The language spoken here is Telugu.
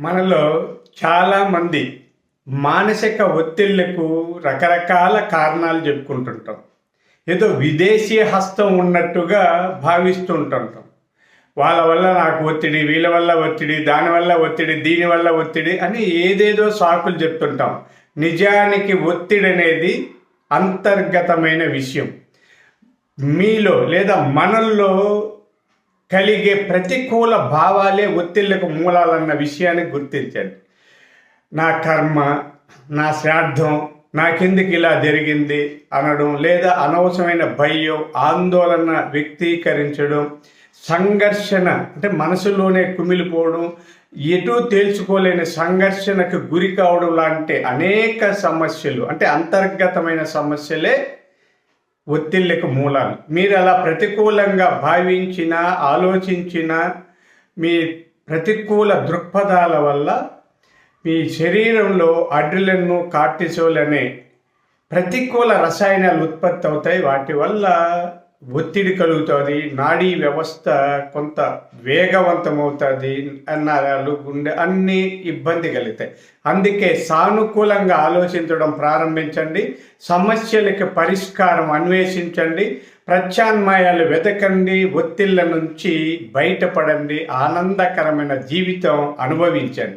మనలో చాలామంది మానసిక ఒత్తిళ్లకు రకరకాల కారణాలు చెప్పుకుంటుంటాం. ఏదో విదేశీ హస్తం ఉన్నట్టుగా భావిస్తుంటుంటాం. వాళ్ళ వల్ల నాకు ఒత్తిడి, వీళ్ళ వల్ల ఒత్తిడి, దానివల్ల ఒత్తిడి, దీనివల్ల ఒత్తిడి అని ఏదేదో సాకులు చెప్తుంటాం. నిజానికి ఒత్తిడి అనేది అంతర్గతమైన విషయం. మీలో లేదా మనల్లో కలిగే ప్రతికూల భావాలే ఒత్తిళ్లకు మూలాలన్న విషయాన్ని గుర్తించండి. నా కర్మ, నా శ్రాద్ధం, నాకెందుకు ఇలా జరిగింది అనడం, లేదా అనవసరమైన భయం, ఆందోళన వ్యక్తీకరించడం, సంఘర్షణ అంటే మనసులోనే కుమిలిపోవడం, ఎటూ తేల్చుకోలేని సంఘర్షణకు గురి కావడం లాంటి అనేక సమస్యలు అంటే అంతర్గతమైన సమస్యలే ఒత్తిళ్లకు మూలాలు. మీరు అలా ప్రతికూలంగా భావించినా ఆలోచించినా మీ ప్రతికూల దృక్పథాల వల్ల మీ శరీరంలో అడ్రినలిన్, కార్టిసోల్ అనే ప్రతికూల రసాయనాలు ఉత్పత్తి అవుతాయి. వాటి వల్ల ఒత్తిడి కలుగుతుంది, నాడీ వ్యవస్థ కొంత వేగవంతమవుతుంది, నరాలు, గుండె అన్నీ ఇబ్బంది కలుగుతాయి. అందుకే సానుకూలంగా ఆలోచించడం ప్రారంభించండి, సమస్యలకు పరిష్కారం అన్వేషించండి, ప్రత్యామ్నాయాలు వెతకండి, ఒత్తిళ్ల నుంచి బయటపడండి, ఆనందకరమైన జీవితం అనుభవించండి.